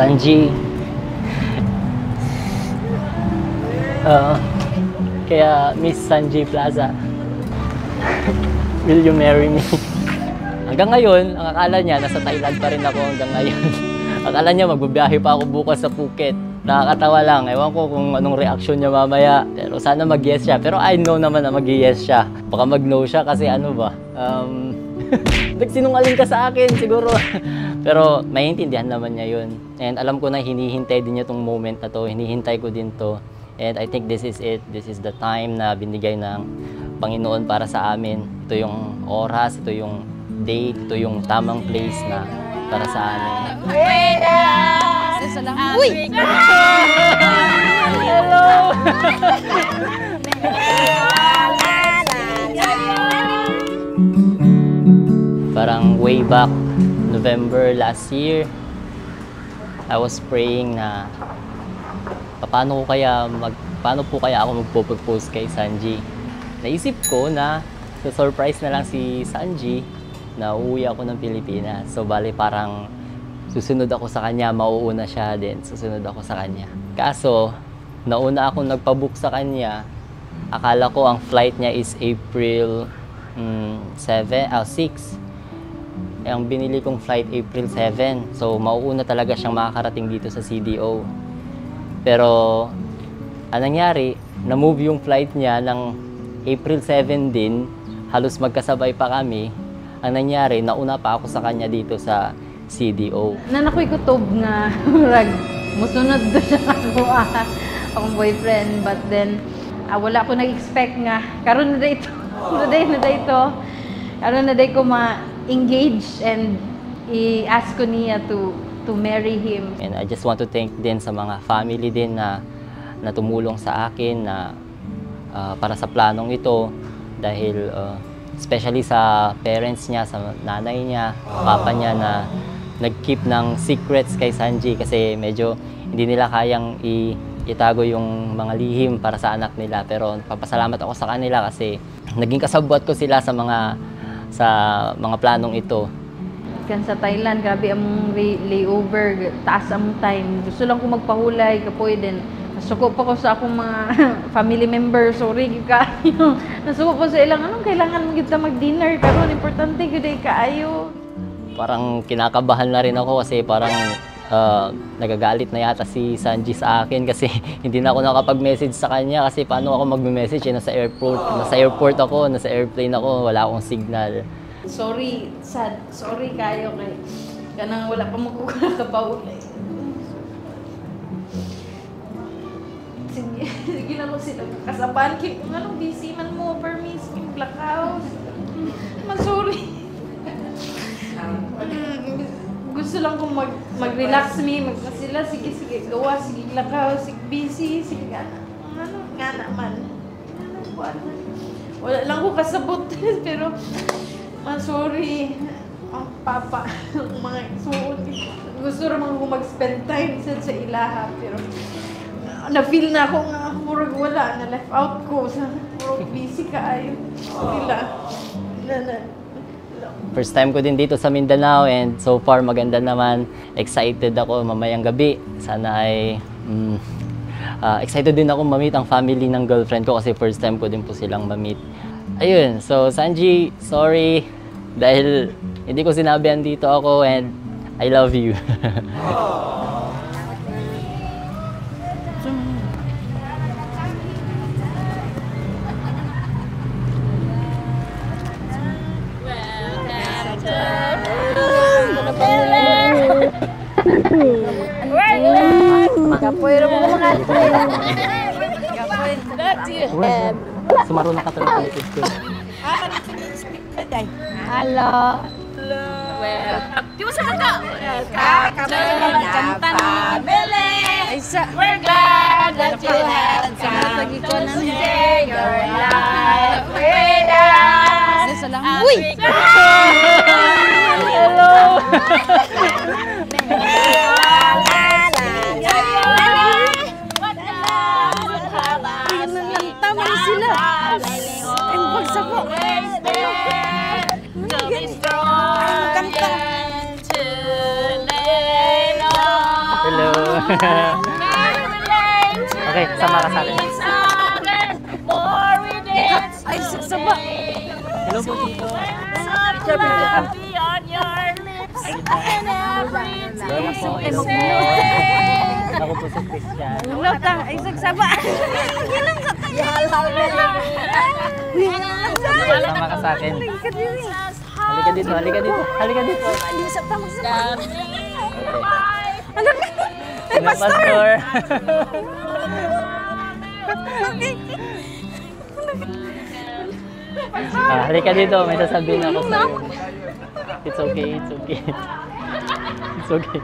Sanji. Kaya Miss Sanji Plaza, will you marry me? Hanggang ngayon, ang akala niya, nasa Thailand pa rin ako hanggang ngayon. Akala niya, magbabiyahe pa ako bukas sa Phuket. Nakakatawa lang. Ewan ko kung anong reaksyon niya mamaya. Pero sana mag-yes siya. Pero I know naman na mag-yes siya. Baka mag-no siya kasi ano ba? Nagsinungaling ka sa akin siguro. Pero maintindihan naman niya yun. And alam ko na hinihintay din niya tong moment na to. Hinihintay ko din to. And I think this is it. This is the time na binigay ng Panginoon para sa amin. Ito yung oras, ito yung date, ito yung tamang place na para sa amin. Uy! Hello! Parang way back November last year, I was praying na paano po kaya ako magpo-propose kay Sanji. Naisip ko na surprise na lang si Sanji na uuwi ako ng Pilipinas. So bali parang susunod ako sa kanya, mauuna siya din. Susunod ako sa kanya. Kaso, nauna akong nagpabook sa kanya. Akala ko ang flight niya is April 6. Ang binili kong flight April 7. So mauuna talaga siyang makakarating dito sa CDO. Pero anong nangyari, na-move yung flight niya ng April 7 din, halos magkasabay pa kami. Ang nangyari, nauna pa ako sa kanya dito sa CDO. Nanakoy kutob nga, rag, musunod doon siya ako, akong boyfriend. But then, wala ko nag-expect nga, karon na dito, karon na dito ko ma-engage and i-ask ko niya to marry him. And I just want to thank din sa mga family din na tumulong sa akin na para sa planong ito dahil especially sa parents niya, sa nanay niya, papa niya na nag-keep ng secrets kay Sanji kasi medyo hindi nila kayang itago yung mga lihim para sa anak nila. Pero papasalamat ako sa kanila kasi naging kasabwat ko sila sa mga planong ito. Kan sa Thailand, grabe among layover, taas among time. Gusto lang ko magpahulay, kapoy din. Nasuko pa ko sa akong mga family members, sorry kaayo. Nasuko pa sa ilang, anong kailangan mo kita mag-dinner? Karon importante gud ay kaayo. Parang kinakabahan na rin ako kasi parang nagagalit na yata si Sanji sa akin kasi hindi na ako nakapag-message sa kanya kasi paano ako mag-message nasa airport ako, nasa airplane ako, wala akong signal. Sorry, sad. Sorry kayo kay kanang wala pa mo ko nakapahulay. Sige na ko sila kasabahan kay kung anong busy man mo, permis, yung blackout. Sorry. Gusto lang kong mag-relax sila, sige, gawa, sige, lakaw, sige, busy, sige, ano nga naman. Wala lang ko kasabot, pero, sorry, ang papa, mga suot, gusto naman ko mag-spend time sa ilaha, pero, na-feel na ako nga, murag wala, na-left out ko, murag busy ka ayo, First time ko din dito sa Mindanao and so far maganda naman. Excited ako mamayang gabi. Sana ay excited din ako ma-meet ang family ng girlfriend ko kasi first time ko din po silang ma-meet. Ayun, so Sanji, sorry dahil hindi ko sinabi andito ako and I love you. Kapoy mo makatay. Sumaro na ka talaga ng ko. Hello. Well, di mo sa kanta. Kanta family. We're glad that you had come to share your life with us. Uy! Hello! Tama sila. Ang pagsako. Okay, sama ka sa akin. Ay, sasaba. Hello po, Tito. Lola po, hello po. Ako po si Christian. Lota, ay sagsaba. Gilang sa kanya. Sama ka sa akin. Halika dito, halika dito. Halika dito. Hindi sa tamang sa. Ay, Pastor! Halika dito, may sasabihin ako sa'yo. It's okay, it's okay. It's okay.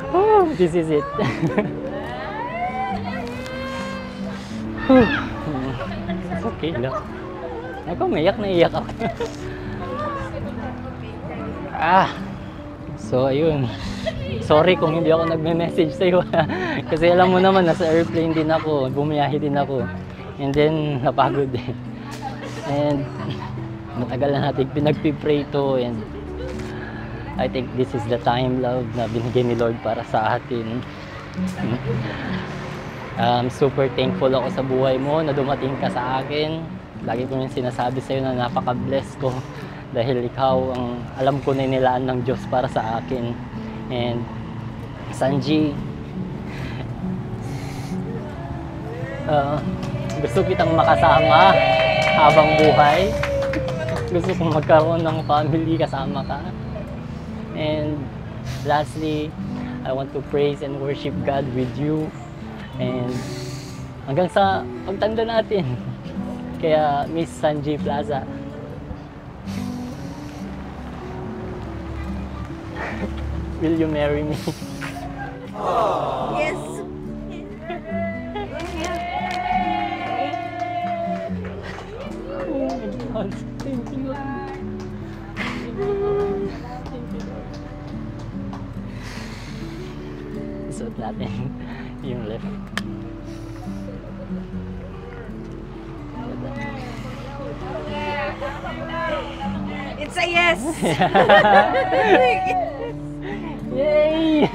Oh, this is it. It's okay lang. Ako, naiyak ako. So, ayun. Sorry kung hindi ako nagme-message sa'yo. Kasi alam mo naman, nasa airplane din ako. Bumiyahe din ako. And then, napagod din. And, matagal na natin pinagpipray to. And, I think this is the time, love, na binigay ni Lord para sa atin. Super thankful ako sa buhay mo na dumating ka sa akin. Lagi ko yung sinasabi sa'yo na napaka-bless ko. Dahil ikaw ang alam ko na nilaan ng Diyos para sa akin. And Sanji, gusto kitang makasama habang buhay. Gusto kong magkaroon ng family kasama ka. And lastly, I want to praise and worship God with you. And hanggang sa pagtanda natin. Kaya Miss Sanji Plaza, will you marry me? Yes. Oh my God. Thank you, Lord. Thank you, Lord. Isuot natin yung left. It's a yes. Yay!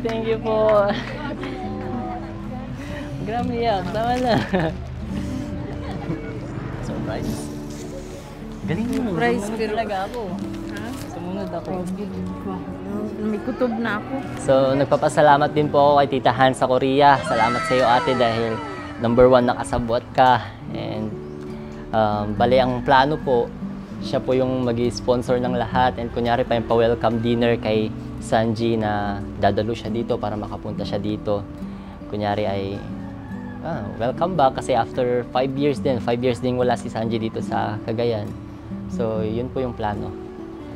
Thank you po. Grabe yak, tama na. Surprise. Galing mo. Surprise, Sumunod pero- talaga ako. Sumunod ako. May kutob na ako. So, nagpapasalamat din po ako kay Tita Han sa Korea. Salamat sa iyo, ate, dahil #1 nakasabot ka. And bali ang plano po, siya po yung mag-sponsor ng lahat. And kunyari pa yung pa-welcome dinner kay Sanji na dadalo siya dito para makapunta siya dito. Kunyari ay welcome back kasi after 5 years din wala si Sanji dito sa Cagayan. So, yun po yung plano.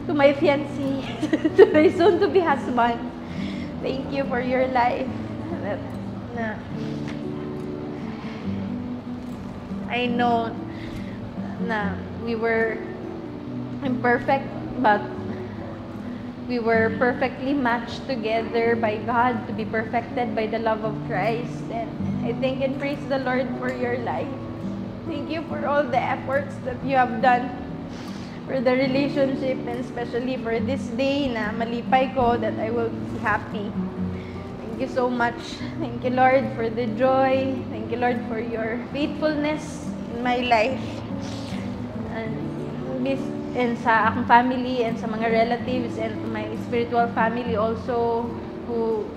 To my fiancé, to my soon-to-be husband, thank you for your life. I know na we were imperfect, but we were perfectly matched together by God to be perfected by the love of Christ. And I thank and praise the Lord for your life. Thank you for all the efforts that you have done for the relationship, and especially for this day na malipay ko that I will be happy. Thank you so much. Thank you, Lord, for the joy. Thank you, Lord, for your faithfulness in my life. And sa akong family and sa mga relatives and my spiritual family also who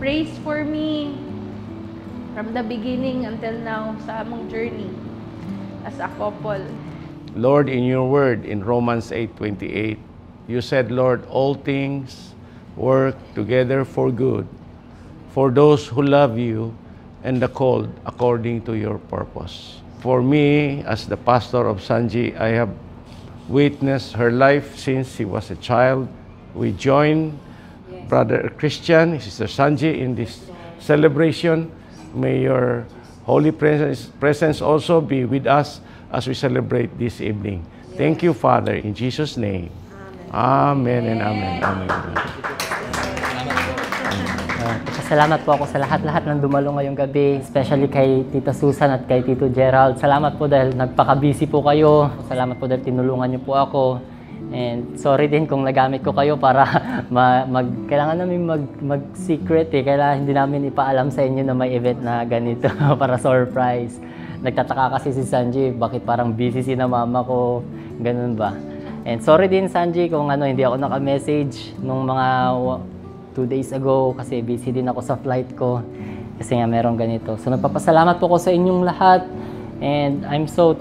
prays for me from the beginning until now sa among journey as a couple. Lord, in your word in Romans 8:28, you said, Lord, all things work together for good for those who love you and are called according to your purpose. For me, as the pastor of Sanji, I have witnessed her life since she was a child. We joined Brother Christian, Sister Sanji in this celebration. May your holy presence also be with us as we celebrate this evening. Thank you, Father, in Jesus' name. Amen and amen. Amen. Salamat po ako sa lahat-lahat ng dumalo ngayong gabi, especially kay Tita Susan at kay Tito Gerald. Salamat po dahil nagpaka-busy po kayo. Salamat po dahil tinulungan niyo po ako. And sorry din kung nagamit ko kayo para kailangan namin mag-secret eh. Kailangan hindi namin ipaalam sa inyo na may event na ganito para surprise. Nagtataka kasi si Sanji, bakit parang busy si na mama ko, ganun ba? And sorry din Sanji kung hindi ako naka-message nung mga 2 days ago kasi busy din ako sa flight ko kasi nga meron ganito. So nagpapasalamat po ko sa inyong lahat and I'm so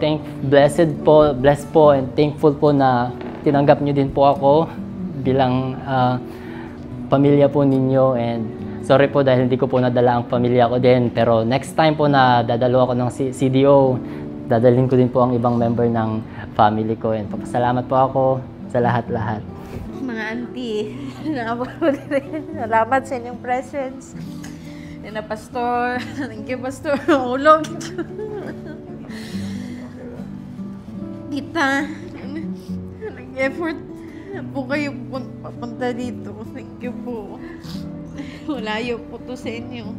blessed po and thankful po na tinanggap niyo din po ako bilang pamilya po ninyo and sorry po dahil hindi ko po nadala ang pamilya ko din pero next time po na dadalo ako ng CDO, dadalhin ko din po ang ibang member ng family ko and papasalamat po ako sa lahat-lahat. Mga auntie, salamat sa inyong presence. Na pastor, thank you pastor, ulog. Tita, nag-effort po kayo papunta dito. Thank you po. Malayo po to sa inyo.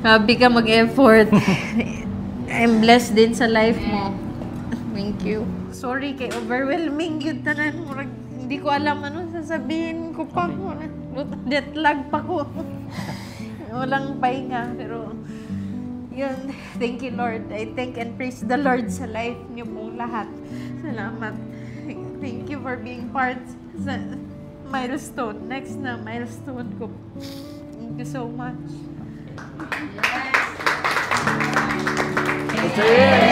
Sabi ka mag-effort. I'm blessed din sa life mo. Thank you. Sorry kay overwhelming yun tanan. Hindi ko alam ano sasabihin ko pa. Jet lag pa ko. Walang pahinga. Pero yun, thank you Lord. I thank and praise the Lord sa life niyo pong lahat. Salamat. Thank you for being part sa milestone. Next na milestone ko. Thank you so much. Yes.